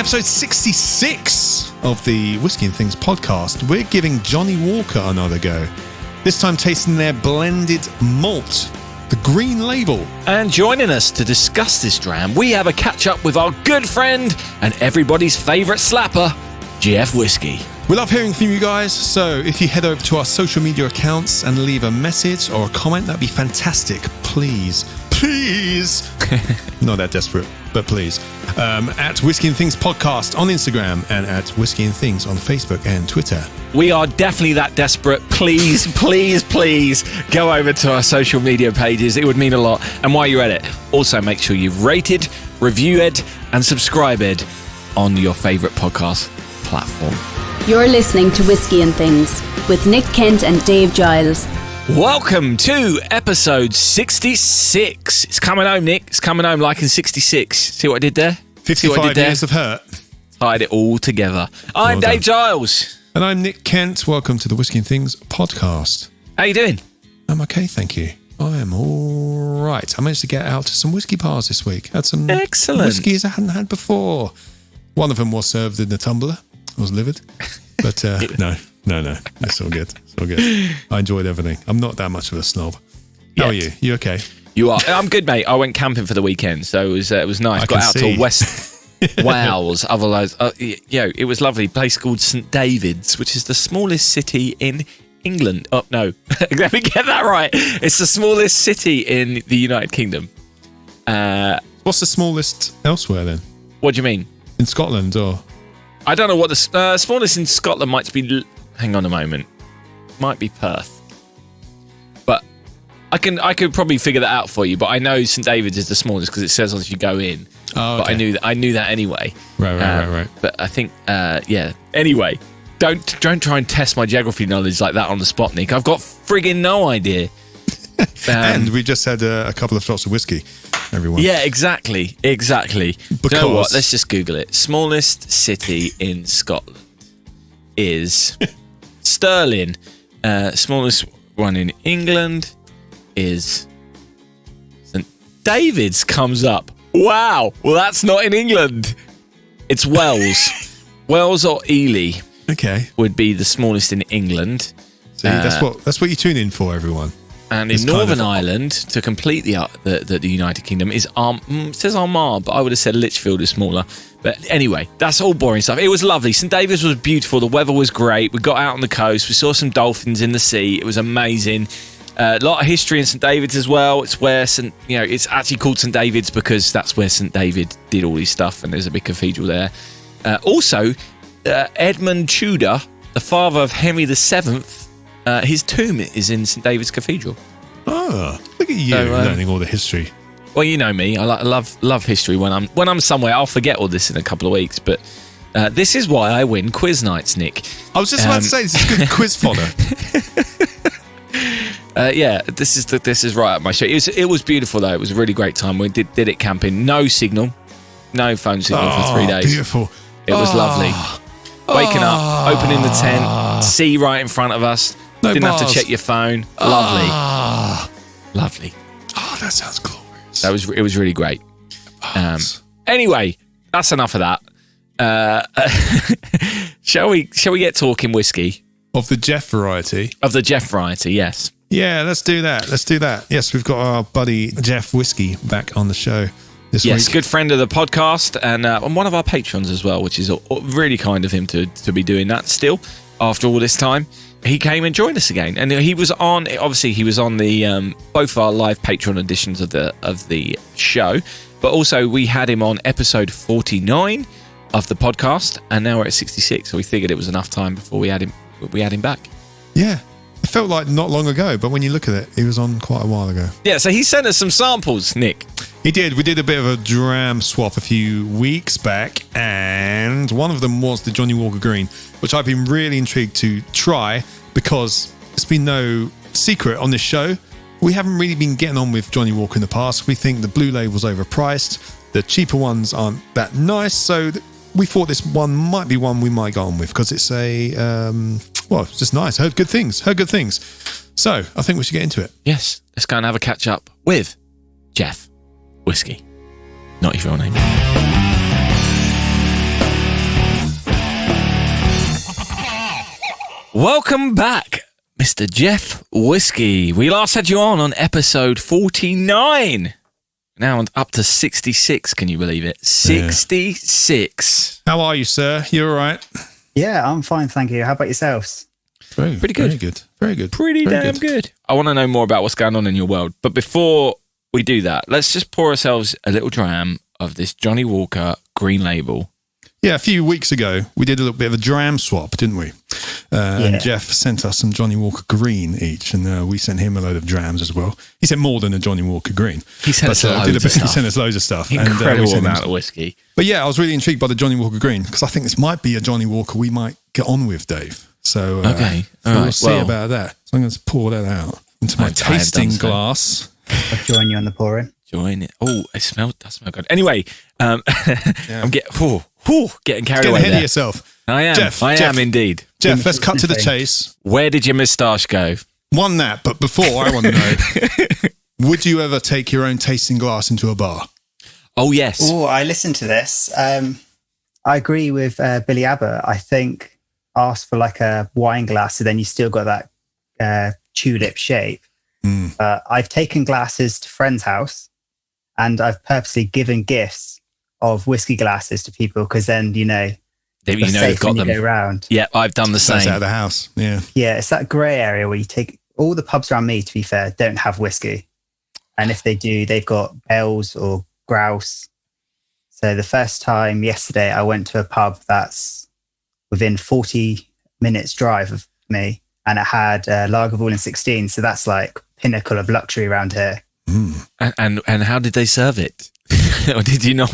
episode 66 of the Whisky and Things podcast, we're giving Johnnie Walker another go. This time tasting their blended malt, the Green Label. And joining us to discuss this dram, we have a catch-up with our good friend and everybody's favourite slapper, Jeff Whisky. We love hearing from you guys, so if you head over to our social media accounts and leave a message or a comment, that'd be fantastic. Please. Not that desperate, but please. At Whisky and Things Podcast on Instagram and at Whisky and Things on Facebook and Twitter. We are definitely that desperate. Please go over to our social media pages. It would mean a lot. And while you're at it, also make sure you've rated, reviewed, and subscribed on your favourite podcast platform. You're listening to Whisky and Things with Nick Kent and Dave Giles. Welcome to episode 66. It's coming home, Nick. It's coming home like in 66. See what I did there? 55 years of hurt. Tied it all together. I'm Dave Giles. And I'm Nick Kent. Welcome to the Whisky and Things podcast. How you doing? I'm okay, thank you. I am all right. I managed to get out to some whiskey bars this week. Had some excellent whiskies I hadn't had before. One of them was served in a tumbler. I was livid. But no. It's all good. I enjoyed everything. I'm not that much of a snob. How are you? You okay? You are. I'm good, mate. I went camping for the weekend, so it was nice. Got out to West Wales. Otherwise, it was lovely. A place called St David's, which is the smallest city in England. Oh, no. Let me get that right. It's the smallest city in the United Kingdom. What's the smallest elsewhere then? What do you mean? In Scotland or? I don't know what the smallest in Scotland might be. Hang on a moment. Might be Perth. But I could probably figure that out for you. But I know St David's is the smallest because it says as you go in. Oh, okay. But I knew that anyway. Right. But I think Anyway, don't try and test my geography knowledge like that on the spot, Nick. I've got friggin' no idea. And we just had a couple of shots of whiskey, everyone. Yeah, exactly. Because, You know what? Let's just Google it. Smallest city in Scotland is Stirling. Smallest one in England is St David's comes up. Wow. Well, that's not in England. It's Wells. Wells or Ely. Okay. Would be the smallest in England. See, that's what you tune in for, everyone. And in Northern Ireland, to complete the United Kingdom, is it says Armagh, but I would have said Lichfield is smaller. But anyway, that's all boring stuff. It was lovely. St David's was beautiful. The weather was great. We got out on the coast. We saw some dolphins in the sea. It was amazing. A lot of history in St David's as well. It's where it's actually called St David's because that's where St David did all his stuff, and there's a big cathedral there. Also, Edmund Tudor, the father of Henry VII. His tomb is in St David's Cathedral. Oh, look at you learning all the history. Well, you know me. I love history. When I'm somewhere, I'll forget all this in a couple of weeks. But this is why I win quiz nights, Nick. I was just about to say this is good quiz fodder. This is right up my street. It was beautiful though. It was a really great time. We did it camping. No signal, no phone signal for 3 days. Beautiful. It was lovely. Waking up, opening the tent, sea right in front of us. No Didn't bars. have to check your phone. Lovely. Oh, that sounds glorious. It was really great. Anyway, that's enough of that. Shall we get talking whiskey? Of the Jeff variety? Of the Jeff variety, yes. Yeah, let's do that. Yes, we've got our buddy Jeff Whisky back on the show this week. Yes, good friend of the podcast and one of our patrons as well, which is really kind of him to be doing that still after all this time. He came and joined us again, and he was on the both our live Patreon editions of the show, but also we had him on episode 49 of the podcast, and now we're at 66, so we figured it was enough time before we had him back. Yeah, it felt like not long ago, but when you look at it, he was on quite a while ago. Yeah, so he sent us some samples, Nick. He did. We did a bit of a dram swap a few weeks back, and one of them was the Johnnie Walker Green, which I've been really intrigued to try because it's been no secret on this show. We haven't really been getting on with Johnnie Walker in the past. We think the blue label's overpriced. The cheaper ones aren't that nice, so we thought this one might be one we might go on with because it's it's just nice. Heard good things. So I think we should get into it. Yes, let's go and have a catch up with Jeff Whisky. Not his real name. Welcome back, Mr. Jeff Whisky. We last had you on episode 49. Now up to 66, can you believe it? 66. How are you, sir? You all right? Yeah, I'm fine, thank you. How about yourselves? Pretty good. Very good. Very good. Pretty damn good. I want to know more about what's going on in your world. But before we do that, let's just pour ourselves a little dram of this Johnnie Walker Green Label. Yeah, a few weeks ago, we did a little bit of a dram swap, didn't we? And Jeff sent us some Johnnie Walker Green each, and we sent him a load of drams as well. He sent more than a Johnnie Walker Green. He sent us loads of stuff. He sent us loads of stuff. Incredible amount of whiskey. But yeah, I was really intrigued by the Johnnie Walker Green, because I think this might be a Johnnie Walker we might get on with, Dave. So, we'll see about that. So I'm going to pour that out into my tasting glass. I'll join you on the pouring. Join it. Oh, it does smell good. Anyway, I'm getting carried away ahead there. of yourself. I am. Jeff, I am indeed. Jeff, let's cut to the chase. Where did your moustache go? One that, but before I want to know, would you ever take your own tasting glass into a bar? Oh, yes. Oh, I listened to this. I agree with Billy Abbott. I think ask for like a wine glass, so then you still got that tulip shape. I've taken glasses to friends' house, and I've purposely given gifts of whiskey glasses to people, because then you've got them. Go round. Yeah, I've done the same. Out of the house. Yeah, it's that grey area where you take all the pubs around me. To be fair, don't have whiskey, and if they do, they've got ales or grouse. So the first time yesterday, I went to a pub that's within 40 minutes drive of me, and it had Lagavulin 16. So that's like pinnacle of luxury around here. And how did they serve it? Or did you not?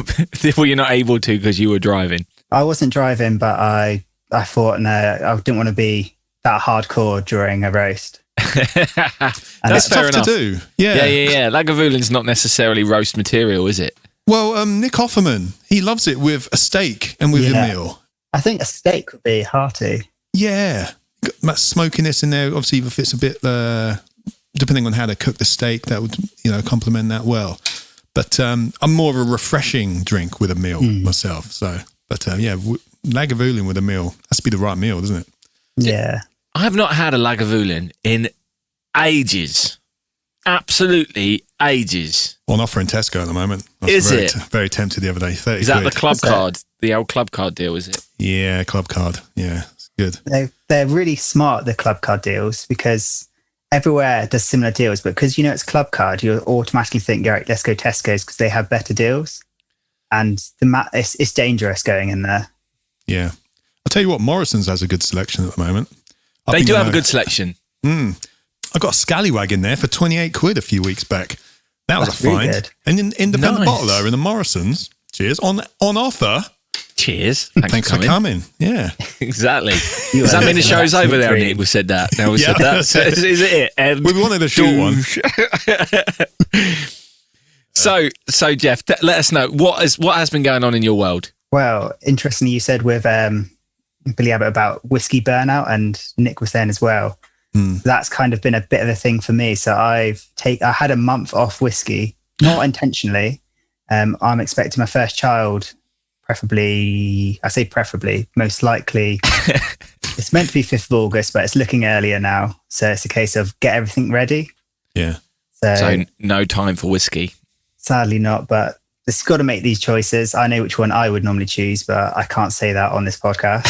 Were you not able to because you were driving? I wasn't driving, but I thought, no, I didn't want to be that hardcore during a roast. That's fair enough to do. Yeah. Lagavulin's not necessarily roast material, is it? Well, Nick Offerman, he loves it with a steak and with a meal. I think a steak would be hearty. Yeah, got that smokiness in there. Obviously, if it's a bit, depending on how they cook the steak, that would complement that well. But I'm more of a refreshing drink with a meal myself. So, but Lagavulin with a meal has to be the right meal, doesn't it? Yeah, I have not had a Lagavulin in ages. Absolutely ages. On offer in Tesco at the moment. Is it? Very tempted the other day. 30 Is that quid. the club card? The old club card deal, is it? Yeah, club card. Yeah, it's good. They're really smart, the club card deals, because everywhere does similar deals. But because it's club card, you automatically think, right, let's go Tesco's because they have better deals. And it's dangerous going in there. Yeah. I'll tell you what, Morrison's has a good selection at the moment. They do have a good selection. I got a scallywag in there for 28 quid a few weeks back. That was a find. Really good. And an independent bottler in the Morrison's, cheers, on offer. Cheers. Thanks for coming. Yeah. Exactly. Does that mean the show's over there, Nick? We said that. Now we said that. So is it? We wanted a short one. So Jeff, let us know what has been going on in your world. Well, interestingly, you said with Billy Abbott about whiskey burnout, and Nick was saying as well. That's kind of been a bit of a thing for me. So I had a month off whiskey, not intentionally. I'm expecting my first child, preferably, most likely. It's meant to be 5th of August, but it's looking earlier now. So it's a case of get everything ready. Yeah. So no time for whiskey. Sadly not, but it's got to make these choices. I know which one I would normally choose, but I can't say that on this podcast.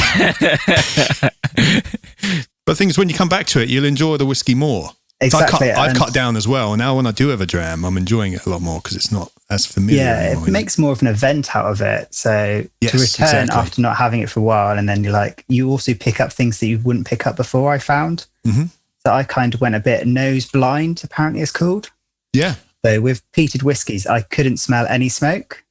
But the thing is, when you come back to it, you'll enjoy the whiskey more. Exactly. I've cut down as well. And now when I do have a dram, I'm enjoying it a lot more because it's not as familiar. Yeah, it makes more of an event out of it. So to return after not having it for a while, and then you also pick up things that you wouldn't pick up before, I found. So I kind of went a bit nose blind, apparently it's called. Yeah. So with peated whiskies, I couldn't smell any smoke.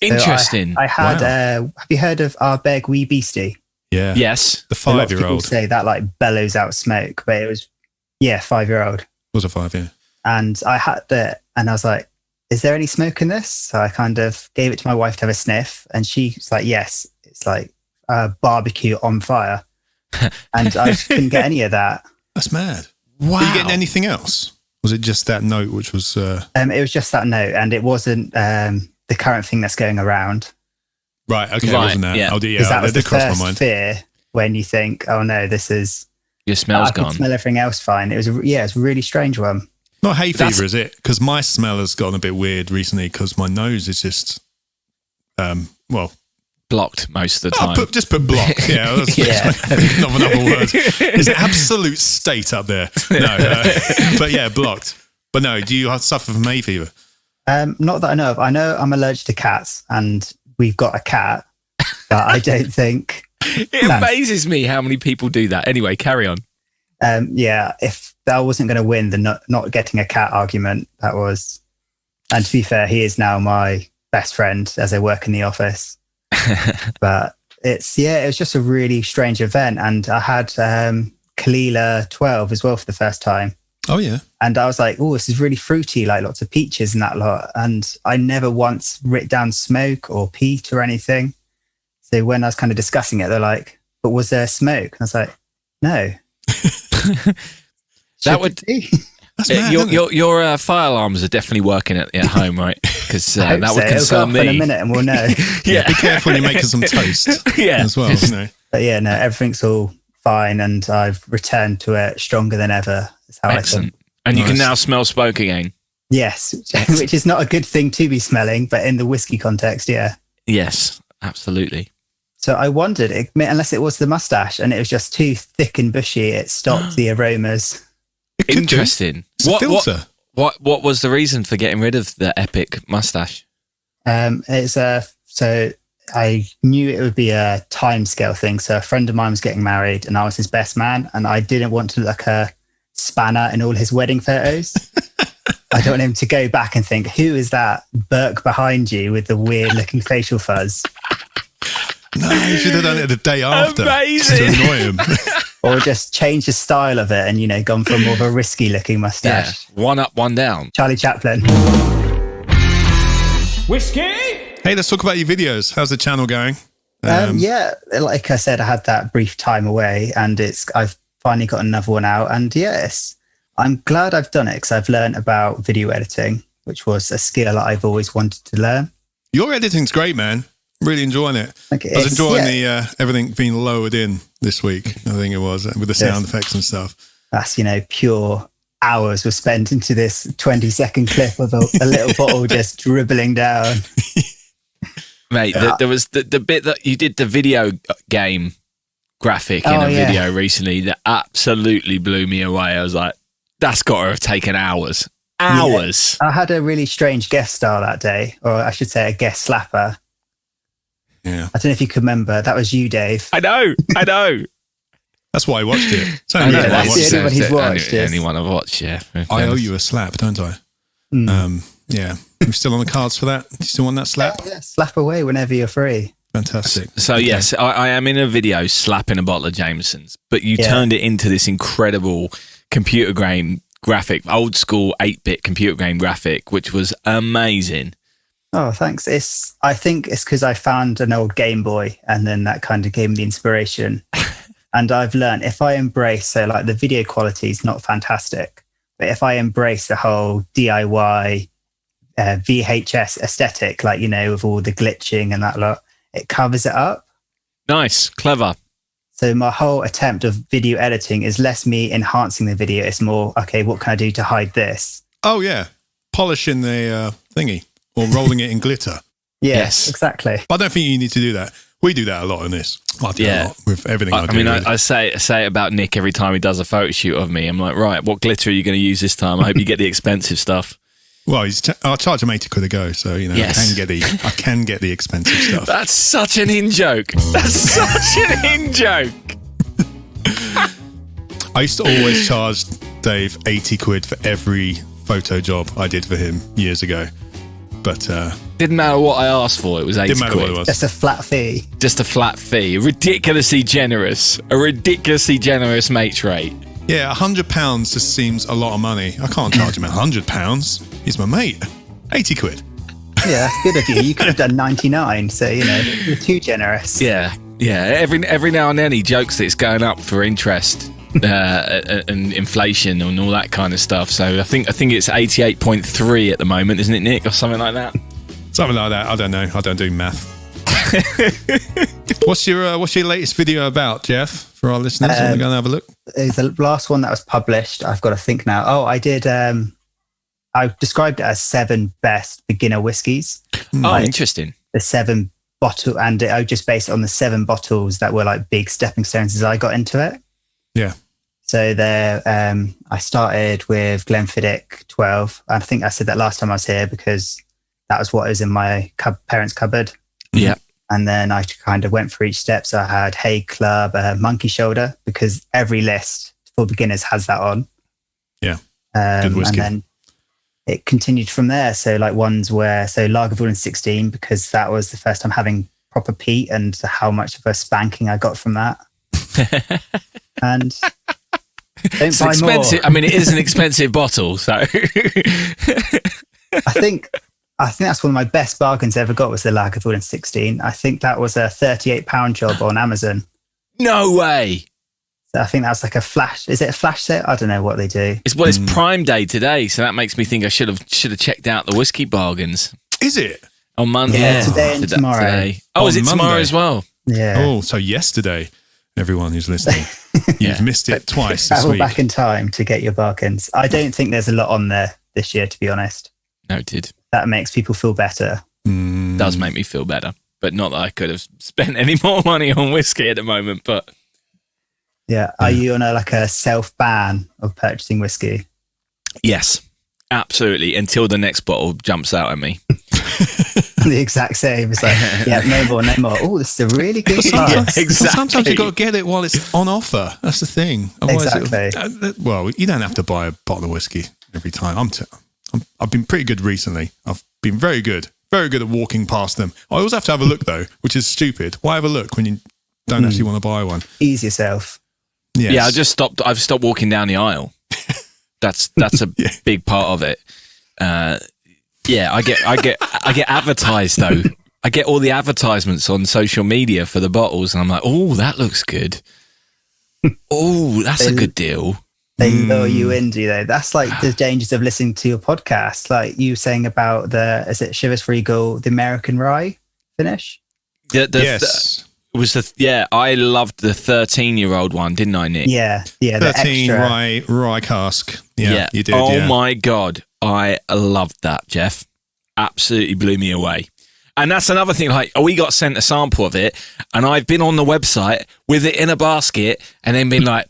Interesting. So I had, have you heard of our Beg Wee Beastie? Yeah. Yes. The 5-year-old. A lot of people say that like bellows out smoke, but it was, 5-year-old. It was a 5, yeah. And I had it, and I was like, is there any smoke in this? So I kind of gave it to my wife to have a sniff, and she's like, yes, it's like a barbecue on fire. And I just couldn't get any of that. That's mad. Wow. Were you getting anything else? Was it just that note, which was... It was just that note, and it wasn't the current thing that's going around. Right, okay, it wasn't that. Yeah. Oh, yeah, That was the crossed first my mind. fear when you think, oh no, this is... Your smell's I gone. could smell everything else fine. It's a really strange one. Not hay fever, is it? Because my smell has gotten a bit weird recently because my nose is just, blocked most of the time. Just put blocked. Yeah, that's not another word. It's an absolute state up there. No, but yeah, blocked. But no, do you suffer from hay fever? Not that I know of. I know I'm allergic to cats, and we've got a cat, but I don't think... It amazes me how many people do that. Anyway, carry on. If that wasn't going to win the not getting a cat argument, that was... And to be fair, he is now my best friend as I work in the office. But it was just a really strange event. And I had Kalila 12 as well for the first time. Oh, yeah. And I was like, oh, this is really fruity, like lots of peaches and that lot. And I never once writ down smoke or peat or anything. So when I was kind of discussing it, they're like, but was there smoke? And I was like, no. That would That's mad, your fire alarms are definitely working at home, right? Because that would It'll concern go off in a me. minute and we'll know. Yeah, be careful when you're making some toast as well. You know. But yeah, no, everything's all fine, and I've returned to it stronger than ever. Is how Excellent. I think. And you can now smell smoke again. Yes, which is not a good thing to be smelling, but in the whiskey context, yeah. Yes, absolutely. So I wondered, unless it was the mustache and it was just too thick and bushy, it stopped the aromas. It could do. Interesting. It's a filter. What was the reason for getting rid of the epic mustache? So I knew it would be a time scale thing. So a friend of mine was getting married and I was his best man, and I didn't want to look like a spanner in all his wedding photos. I don't want him to go back and think, who is that Burke behind you with the weird looking facial fuzz? No, you should have done it the day after. Amazing. To annoy him. Or just change the style of it and, gone for more of a risky looking mustache. Yeah. One up, one down. Charlie Chaplin. Whiskey? Hey, let's talk about your videos. How's the channel going? Like I said, I had that brief time away, and I've finally got another one out. And yes, I'm glad I've done it because I've learned about video editing, which was a skill that I've always wanted to learn. Your editing's great, man. Really enjoying it. I was enjoying the everything being lowered in this week. I think it was with the sound effects and stuff. That's pure hours were spent into this 20-second clip of a little bottle just dribbling down. Mate, there was the bit that you did the video game graphic in a video recently that absolutely blew me away. I was like, that's got to have taken hours. Hours. Yeah. I had a really strange guest star that day, or I should say a guest slapper. Yeah. I don't know if you can remember. That was you, Dave. I know. That's why I watched it. That's the only one he's watched. Anyone I've watched, yeah. I owe you a slap, don't I? Yeah. You still on the cards for that? Do you still want that slap? Yeah, slap away whenever you're free. Fantastic. So yes, I am in a video slapping a bottle of Jameson's, but you turned it into this incredible computer game graphic, old school 8-bit computer game graphic, which was amazing. Oh, thanks. I think it's because I found an old Game Boy, and then that kind of gave me the inspiration. And I've learned if I embrace, so like the video quality is not fantastic, but if I embrace the whole DIY VHS aesthetic, like, with all the glitching and that lot, it covers it up. Nice, clever. So my whole attempt of video editing is less me enhancing the video. It's more, okay, what can I do to hide this? Oh, yeah. Polishing the thingy. Or rolling it in glitter. Yes, exactly. But I don't think you need to do that. We do that a lot in this. I do a lot with everything I do. I mean, I say it about Nick every time he does a photo shoot of me. I'm like, right, what glitter are you going to use this time? I hope you get the expensive stuff. Well, I'll charge him £80 a go, so Yes. I can get the expensive stuff. That's such an in-joke. That's such an in-joke. I used to always charge Dave £80 for every photo job I did for him years ago. But didn't matter what I asked for, it was 80 didn't matter quid. what it was. Just a flat fee. Just a flat fee. Ridiculously generous. A ridiculously generous mate's rate. Yeah, £100 just seems a lot of money. I can't charge him £100. He's my mate. £80. Yeah, that's good of you. You could have done 99, so you're too generous. Yeah. Every now and then he jokes that it's going up for interest and inflation and all that kind of stuff. So I think it's 88.3 at the moment, isn't it, Nick, or something like that? Something like that. I don't know. I don't do math. What's your latest video about, Jeff? For our listeners, want to go and have a look? The last one that was published, I've got to think now. Oh, I did. I described it as 7 best beginner whiskies. Oh, interesting. The 7 bottle, and I just based it on the 7 bottles that were like big stepping stones as I got into it. Yeah. So there, I started with Glenfiddich 12. I think I said that last time I was here because that was what was in my parents' cupboard. Yeah. And then I kind of went through each step. So I had Hague Club, Monkey Shoulder, because every list for beginners has that on. Yeah. Good whiskey. And then it continued from there. So like ones where, so Lagavulin 16, because that was the first time having proper peat and how much of a spanking I got from that. And don't buy expensive. more. I mean, it is an expensive bottle, so I think that's one of my best bargains I ever got was the Lagavulin 16. I think that was a £38 job on Amazon. no way. So I think that's like a flash. Is it a flash set? I don't know what they do. It's Prime Day today, so that makes me think I should have checked out the whiskey bargains Is it? on Monday. Yeah, today and tomorrow. Today. Oh, is On it tomorrow Monday? as well? Yeah. Oh, so yesterday, everyone who's listening, you've missed it twice this Travel week. back in time to get your bargains. I don't think there's a lot on there this year, to be honest. Noted. That makes people feel better. Does make me feel better, but not that I could have spent any more money on whiskey at the moment. But Yeah. Are you on a self-ban of purchasing whiskey? yes, absolutely. Until the next bottle jumps out at me. The exact same. It's like, yeah, no more. Oh, this is a really good price. Exactly. Sometimes you've got to get it while it's on offer. That's the thing. Exactly. Well, you don't have to buy a bottle of whiskey every time. I've been pretty good recently. I've been very good at walking past them. I always have to have a look though, which is stupid. Why have a look when you don't actually want to buy one? Ease yourself. Yes. Yeah, I've stopped walking down the aisle. That's a big part of it. Yeah, I get advertised though. I get all the advertisements on social media for the bottles, and I'm like, oh, that looks good. Oh, that's a good deal. They lure you in, do they? That's like the dangers of listening to your podcast. Like you saying about is it Chivas Regal, the American rye finish? Yes. I loved the 13-year-old one, didn't I, Nick? Yeah. The 13 extra. rye cask. Yeah, you did. Oh my God. I loved that, Jeff. Absolutely blew me away. And that's another thing, like, we got sent a sample of it, and I've been on the website with it in a basket, and then been like,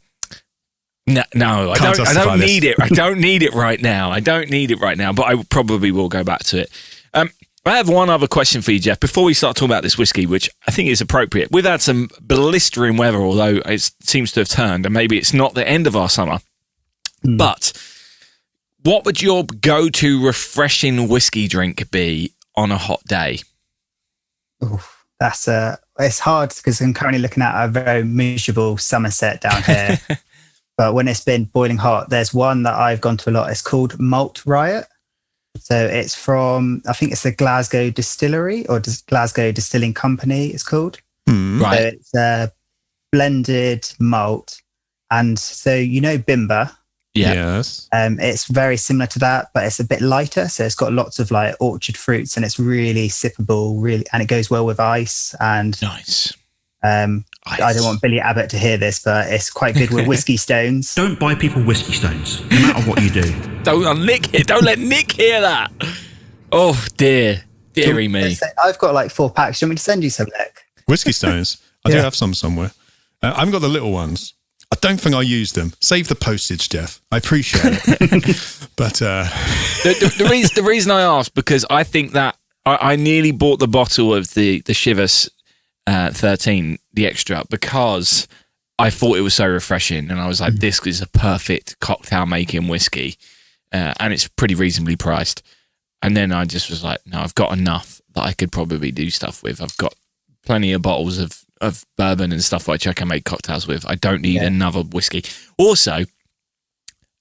no, I don't need it. I don't need it right now. But I probably will go back to it. I have one other question for you, Jeff, before we start talking about this whiskey, which I think is appropriate. We've had some blistering weather, although it seems to have turned, and maybe it's not the end of our summer. But what would your go-to refreshing whiskey drink be on a hot day? Oof, it's hard because I'm currently looking at a very miserable Somerset down here. But when it's been boiling hot, there's one that I've gone to a lot. It's called Malt Riot. So it's from, I think it's the Glasgow Distillery or Glasgow Distilling Company, it's called. Right. So it's a blended malt. And so, Bimber. Yeah. Yes. It's very similar to that, but it's a bit lighter. So it's got lots of like orchard fruits and it's really sippable, and it goes well with ice. And Nice. I don't want Billy Abbott to hear this, but it's quite good with whiskey stones. Don't buy people whiskey stones, no matter what you do. Don't let Nick hear that. Oh, dearie me. I've got like 4 packs. Do you want me to send you some, Nick? Whiskey stones. I do have some somewhere. I haven't got the little ones. I don't think I use them. Save the postage, Jeff. I appreciate it. But the reason I asked, because I think that I nearly bought the bottle of the Chivas 13, the extra, because I thought it was so refreshing, and I was like, this is a perfect cocktail making whiskey, and it's pretty reasonably priced. And then I just was like, no, I've got enough that I could probably do stuff with. I've got plenty of bottles of bourbon and stuff which I can make cocktails with. I don't need another whiskey. Also,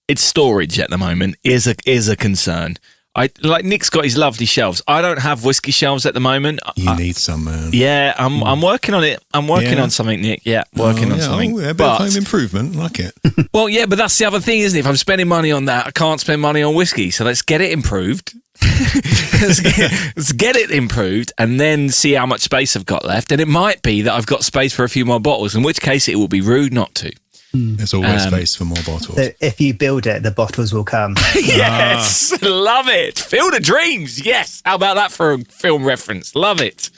its storage at the moment is a concern. Like Nick's got his lovely shelves. I don't have whiskey shelves at the moment. you need some, man. Yeah, I'm working on it. I'm working on something, Nick. Yeah, working on something. Oh, yeah, a bit of home improvement. I like it. Well, yeah, but that's the other thing, isn't it? If I'm spending money on that, I can't spend money on whiskey. So let's get it improved. let's get it improved and then see how much space I've got left. And it might be that I've got space for a few more bottles, in which case it will be rude not to. There's always space for more bottles. So if you build it, the bottles will come. Yes, love it. Field of Dreams. Yes. How about that for a film reference? Love it.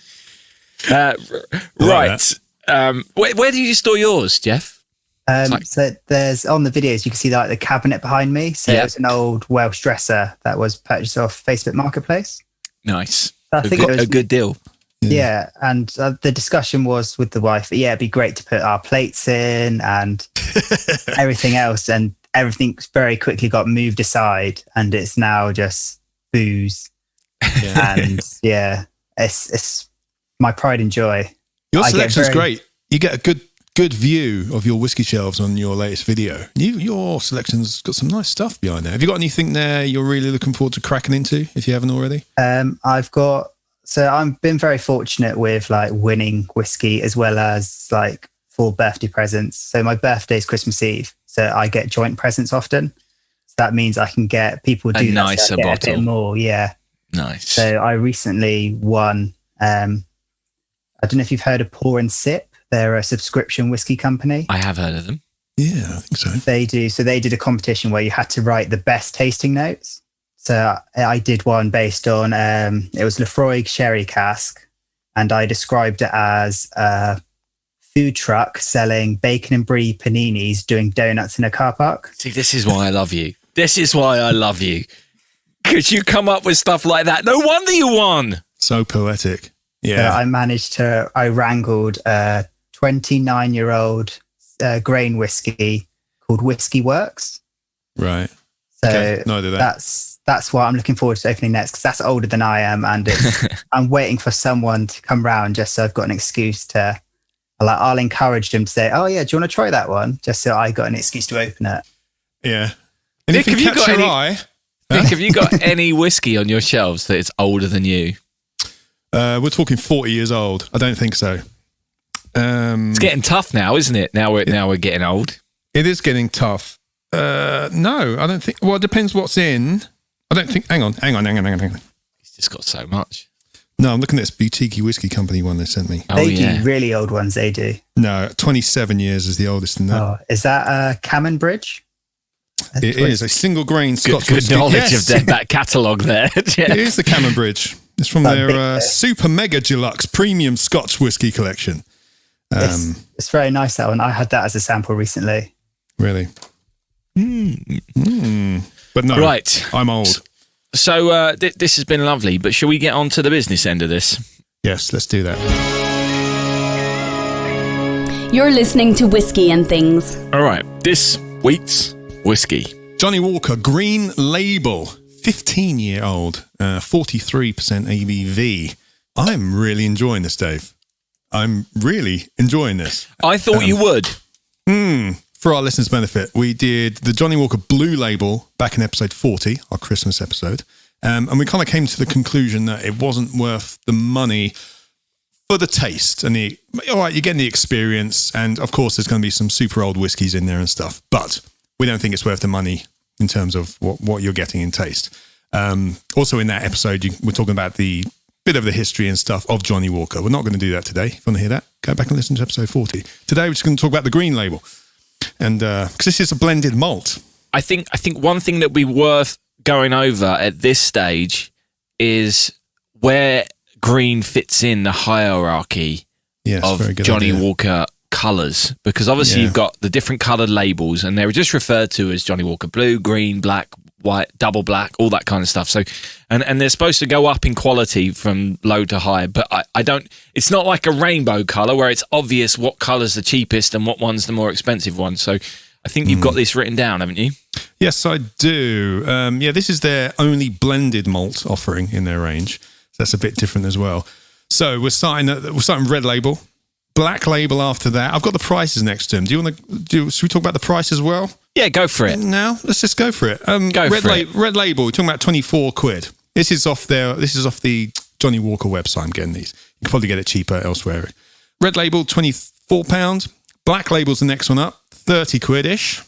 Right. Where do you store yours, Jeff? So there's on the videos you can see the cabinet behind me. So it's an old Welsh dresser that was purchased off Facebook Marketplace. Nice. I think it was a good deal. Yeah, and the discussion was with the wife. Yeah, it'd be great to put our plates in and everything else, and everything very quickly got moved aside, and it's now just booze. And it's my pride and joy. Your selection's great. You get a good view of your whiskey shelves on your latest video. Your selection's got some nice stuff behind there. Have you got anything there you're really looking forward to cracking into, if you haven't already? I've been very fortunate with winning whiskey as well as for birthday presents. So my birthday is Christmas Eve, so I get joint presents often. So that means I can get people do a nicer bottle. A bit more. Yeah, nice. So I recently won. I don't know if you've heard of Pour and Sip. They're a subscription whiskey company. I have heard of them. Yeah, I think so. They do. So they did a competition where you had to write the best tasting notes. So I did one based on, it was Lefroy Sherry Cask, and I described it as a food truck selling bacon and brie paninis doing donuts in a car park. See, this is why I love you. This is why I love you. Because you come up with stuff like that. No wonder you won. So poetic. Yeah. I wrangled a 29-year-old grain whiskey called Whiskey Works. Right. So okay. No, I did that. That's what I'm looking forward to opening next, because that's older than I am, and I'm waiting for someone to come round just so I've got an excuse to. I'll encourage them to say, "Oh yeah, do you want to try that one?" Just so I got an excuse to open it. Yeah. Nick, have you got any whiskey on your shelves that is older than you? We're talking 40 years old. I don't think so. It's getting tough now, isn't it? Now we're getting old. It is getting tough. No, I don't think. Well, it depends what's in. I don't think. Hang on. He's just got so much. No, I'm looking at this boutique whiskey company one they sent me. They do really old ones. They do. No, 27 years is the oldest in that. Oh, is that Cammon Bridge? It is a single grain Scotch whiskey. Good knowledge of that catalogue there. It is the Cammon Bridge. It's from their super mega deluxe premium Scotch whiskey collection. It's very nice, that one. I had that as a sample recently. Really? But no, right. I'm old. So this has been lovely, but shall we get on to the business end of this? Yes, let's do that. You're listening to Whisky and Things. All right, this week's whiskey. Johnnie Walker Green Label, 15-year-old, 43% ABV. I'm really enjoying this, Dave. I'm really enjoying this. I thought you would. For our listeners' benefit, we did the Johnnie Walker Blue Label back in episode 40, our Christmas episode. And we kind of came to the conclusion that it wasn't worth the money for the taste. And all right, you're getting the experience. And of course, there's going to be some super old whiskies in there and stuff. But we don't think it's worth the money in terms of what you're getting in taste. Also in that episode, we're talking about the bit of the history and stuff of Johnnie Walker. We're not going to do that today. If you want to hear that, go back and listen to episode 40. Today, we're just going to talk about the Green Label. And because this is a blended malt. I think one thing that would be worth going over at this stage is where green fits in the hierarchy of Johnnie Walker colours. Because obviously you've got the different coloured labels, and they're just referred to as Johnnie Walker Blue, Green, Black, White, Double Black, all that kind of stuff. So, and they're supposed to go up in quality from low to high, but I don't. It's not like a rainbow colour where it's obvious what colour's the cheapest and what one's the more expensive one. So, I think you've got this written down, haven't you? Yes, I do. This is their only blended malt offering in their range. So that's a bit different as well. So we're starting Red Label, Black Label after that. I've got the prices next to them. Should we talk about the price as well? Yeah, go for it. Now, let's just go for it. Red Label, we're talking about 24 quid. This is off the Johnnie Walker website. I'm getting these. You can probably get it cheaper elsewhere. Red Label, £24. Black Label's the next one up, 30 quid-ish.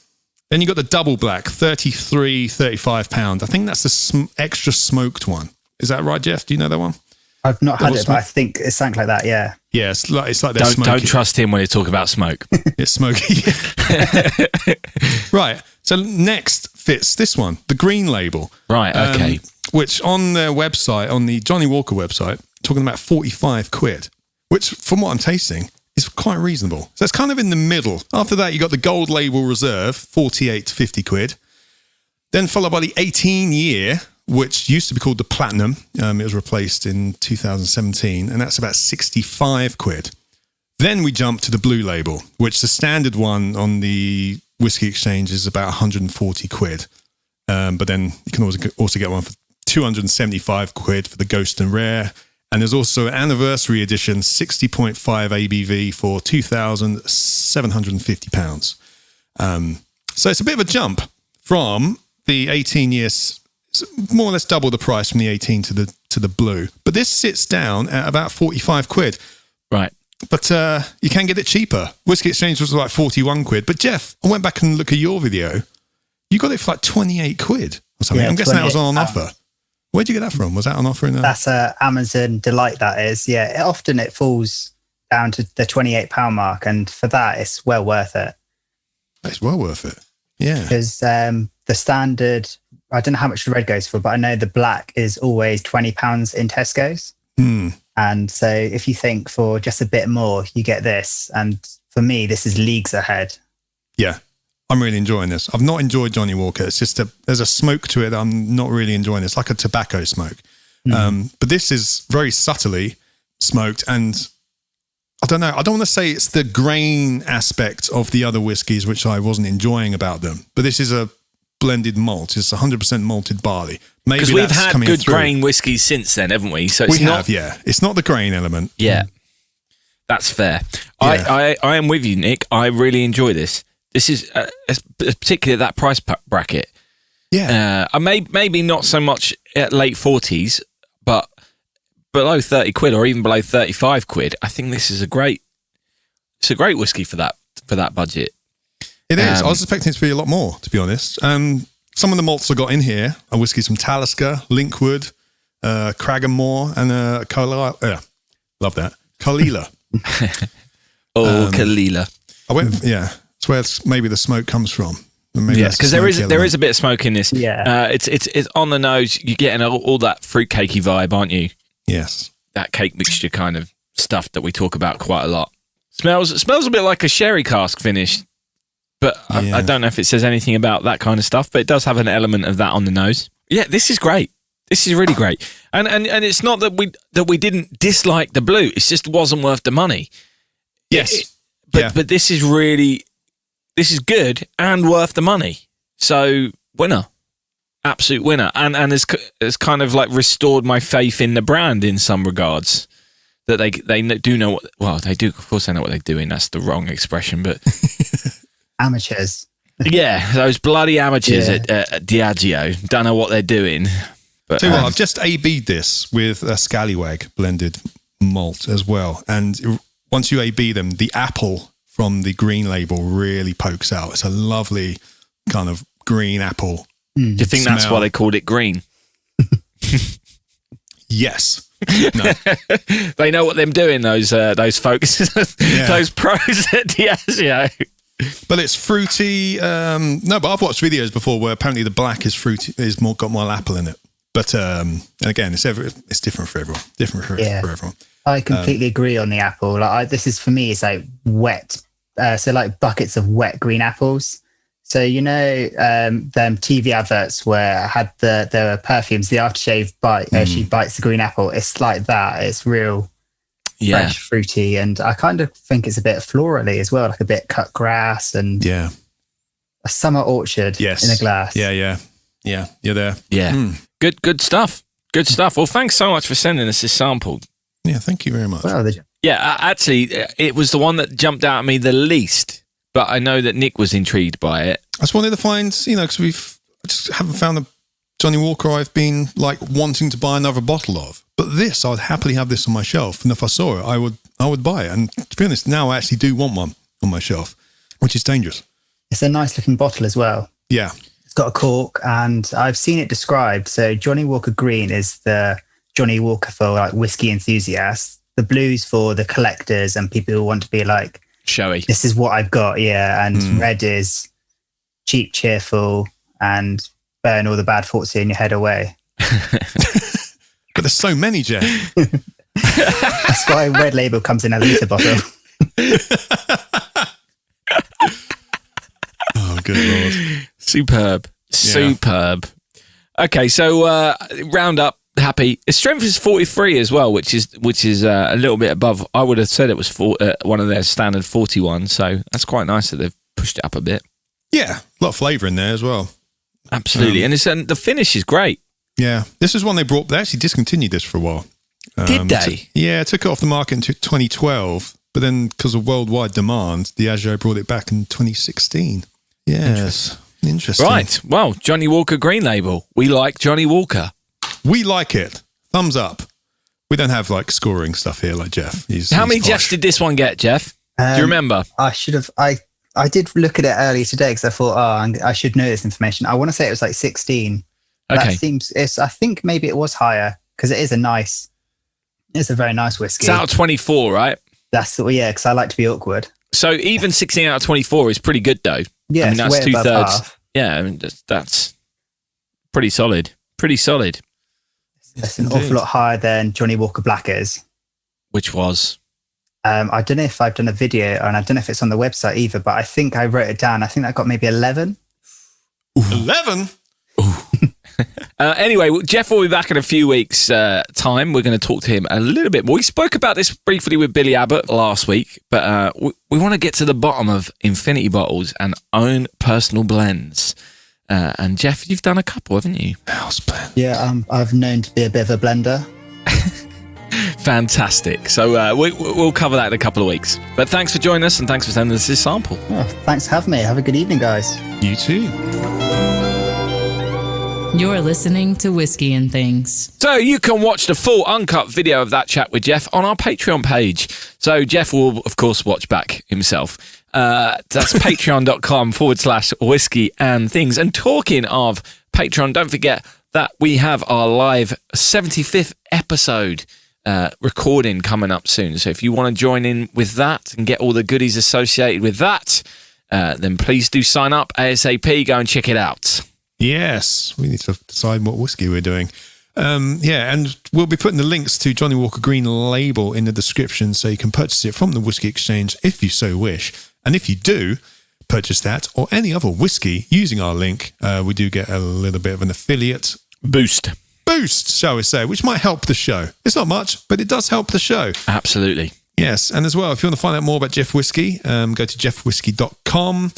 Then you got the double black, 35 pound. I think that's the extra smoked one. Is that right, Jeff? Do you know that one? I've not had it, but I think it's something like that. Yeah. Yeah, it's like they're smoky. Don't trust him when you talk about smoke. It's smoky. Right. So next fits this one, the Green Label. Right. Okay. Which on their website, on the Johnnie Walker website, talking about 45 quid, which from what I'm tasting is quite reasonable. So it's kind of in the middle. After that, you got the Gold Label Reserve, 48 to 50 quid. Then followed by the 18-year, which used to be called the Platinum. It was replaced in 2017, and that's about 65 quid. Then we jump to the Blue Label, which the standard one on the Whisky Exchange is about 140 quid. But then you can also get one for 275 quid for the Ghost and Rare. And there's also an anniversary edition, 60.5 ABV for £2,750. So it's a bit of a jump from the 18 years, more or less double the price from the 18 to the blue. But this sits down at about 45 quid. Right. But you can get it cheaper. Whisky Exchange was like 41 quid. But Jeff, I went back and looked at your video. You got it for like 28 quid or something. Yeah, I'm guessing that was on offer. Where'd you get that from? Was that on offer? That's Amazon Delight, that is. Yeah, often it falls down to the £28 mark. And for that, it's well worth it. It's well worth it. Yeah. Because the standard, I don't know how much the red goes for, but I know the black is always £20 in Tesco's. And so if you think for just a bit more, you get this. And for me, this is leagues ahead. Yeah, I'm really enjoying this. I've not enjoyed Johnnie Walker. It's just there's a smoke to it that I'm not really enjoying. It's like a tobacco smoke. But this is very subtly smoked. And I don't know. I don't want to say it's the grain aspect of the other whiskies, which I wasn't enjoying about them. But this is a blended malt. It's 100% malted barley. Maybe because we've that's had coming good through. grain whiskies since then, haven't we? So We have. It's not the grain element. Yeah, that's fair. Yeah. I am with you, Nick. I really enjoy this. This is particularly that price bracket. Yeah. Maybe not so much at late 40s, but below 30 quid or even below 35 quid. I think this is a great whiskey for that budget. It is. I was expecting it to be a lot more, to be honest. Some of the malts I got in here are whiskies from Talisker, Linkwood, Cragganmore, and Kalila. Love that. Kalila. Kalila. I went. Yeah, that's where maybe the smoke comes from. Yeah, because there is a bit of smoke in this. Yeah. It's on the nose. You're getting all that fruitcakey vibe, aren't you? Yes. That cake mixture kind of stuff that we talk about quite a lot. Smells a bit like a sherry cask finish. But I don't know if it says anything about that kind of stuff, but it does have an element of that on the nose. Yeah, this is great. This is really great. And it's not that we didn't dislike the blue. It's just wasn't worth the money. Yes. But this is good and worth the money. So winner. Absolute winner. And it's kind of like restored my faith in the brand in some regards. That they do know what, well, they do, of course they know what they're doing. That's the wrong expression, but... Amateurs. Yeah, those bloody amateurs at Diageo don't know what they're doing. But Tell you what, I've just AB'd this with a Scallywag blended malt as well. And once you AB them, the apple from the Green Label really pokes out. It's a lovely kind of green apple. Do you think smell. that's why they called it green? Yes. No. They know what they're doing, those folks, those pros at Diageo. But it's fruity. No, but I've watched videos before where apparently the black is fruity, got more apple in it. But and again, it's different for everyone. For everyone. I completely agree on the apple. This is for me. It's like wet. So like buckets of wet green apples. So them TV adverts where I had the perfumes, the aftershave bite. She bites the green apple. It's like that. It's real. Fresh, fruity, and I kind of think it's a bit florally as well, like a bit cut grass and a summer orchard in a glass. Yeah, you're there. Yeah, good stuff. Good stuff. Well, thanks so much for sending us this sample. Yeah, thank you very much. Well, actually, it was the one that jumped out at me the least, but I know that Nick was intrigued by it. I just wanted to find, because I just haven't found a Johnnie Walker I've been like wanting to buy another bottle of. But this, I'd happily have this on my shelf, and if I saw it, I would buy it. And to be honest, now I actually do want one on my shelf, which is dangerous. It's a nice looking bottle as well. Yeah. It's got a cork, and I've seen it described. So Johnnie Walker Green is the Johnnie Walker for like whiskey enthusiasts. The blue's for the collectors and people who want to be like showy. This is what I've got, yeah. And red is cheap, cheerful, and burn all the bad thoughts in your head away. But there's so many, Jeff. That's why Red Label comes in a litre bottle. Oh, good Lord. Superb. Superb. Okay, so round up, happy. Its strength is 43 as well, which is a little bit above. I would have said it was one of their standard 41, so that's quite nice that they've pushed it up a bit. Yeah, a lot of flavour in there as well. Absolutely, and the finish is great. Yeah, this is one they actually discontinued this for a while. Did they? Took it off the market in 2012, but then because of worldwide demand, Diageo brought it back in 2016. Yes, interesting. Right, well, Johnnie Walker Green Label. We like Johnnie Walker. We like it. Thumbs up. We don't have like scoring stuff here like Jeff. How many Jeffs did this one get, Jeff? Do you remember? I should have. I did look at it earlier today because I thought, I should know this information. I want to say it was like 16. Okay. I think maybe it was higher because it's a very nice whiskey. It's out of 24, right? Because I like to be awkward. So even 16 out of 24 is pretty good though. Yeah, I mean, that's way above 2/3. half. Yeah, I mean, that's pretty solid. Pretty solid. It's an awful lot higher than Johnnie Walker Black is. Which was? I don't know if I've done a video, and I don't know if it's on the website either, but I think I wrote it down. I think that got maybe 11. 11? Anyway, Jeff will be back in a few weeks' time. We're going to talk to him a little bit more. We spoke about this briefly with Billy Abbott last week, but we want to get to the bottom of infinity bottles and own personal blends. And Jeff, you've done a couple, haven't you? House blend. Yeah, I've known to be a bit of a blender. Fantastic. So we'll cover that in a couple of weeks. But thanks for joining us, and thanks for sending us this sample. Oh, thanks for having me. Have a good evening, guys. You too. You're listening to Whiskey and Things. So you can watch the full uncut video of that chat with Jeff on our Patreon page. So Jeff will, of course, watch back himself. That's patreon.com/whiskey and things. And talking of Patreon, don't forget that we have our live 75th episode recording coming up soon. So if you want to join in with that and get all the goodies associated with that, then please do sign up ASAP. Go and check it out. Yes, we need to decide what whiskey we're doing. And we'll be putting the links to Johnnie Walker Green Label in the description so you can purchase it from the Whiskey Exchange if you so wish. And if you do purchase that or any other whiskey using our link, we do get a little bit of an affiliate Boost, shall we say, which might help the show. It's not much, but it does help the show. Absolutely. Yes, and as well, if you want to find out more about Jeff Whisky, go to jeffwhisky.com.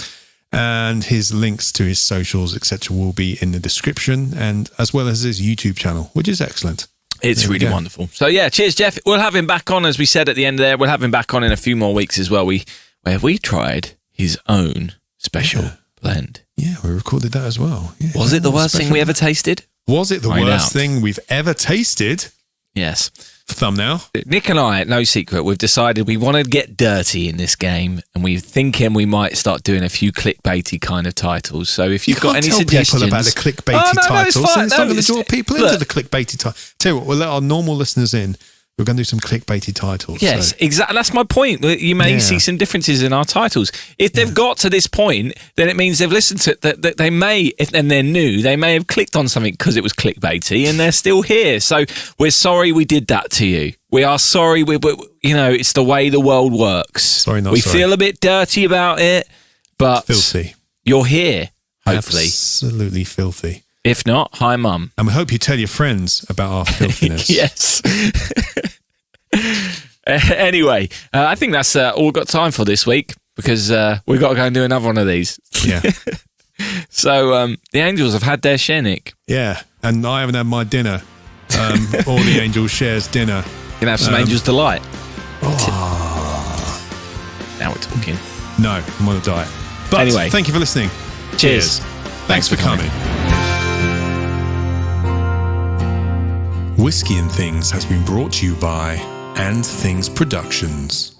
And his links to his socials, etc., will be in the description, and as well as his YouTube channel, which is excellent. It's really wonderful. So yeah, cheers, Jeff. We'll have him back on, as we said at the end there. We'll have him back on in a few more weeks as well. Where we tried his own special blend. Yeah, we recorded that as well. Yeah. Was it the worst thing we ever tasted? Was it the worst thing we've ever tasted? Yes. Thumbnail. Nick and I, no secret, we've decided we want to get dirty in this game, and we're thinking we might start doing a few clickbaity kind of titles. So if you've got any suggestions, people about the clickbaity titles, it's it's not going to draw people into the clickbaity title. Tell you what, we'll let our normal listeners in. We're going to do some clickbaity titles. Yes, exactly. That's my point. You may see some differences in our titles. If they've got to this point, then it means they've listened to it. That they may, and they're new, they may have clicked on something because it was clickbaity, and they're still here. So we're sorry we did that to you. We are sorry. It's the way the world works. Sorry, not we sorry. feel a bit dirty about it, but filthy. You're here, hopefully. Absolutely filthy. If not, hi, Mum. And we hope you tell your friends about our filthiness. Yes. Anyway, I think that's all we've got time for this week, because we've got to go and do another one of these. Yeah. So the Angels have had their share, Nick. Yeah, and I haven't had my dinner. All the Angels shares dinner. You're going to have some Angels Delight. Now we're talking. No, I'm on a diet. But anyway, thank you for listening. Cheers. Thanks for coming. Whiskey and Things has been brought to you by And Things Productions.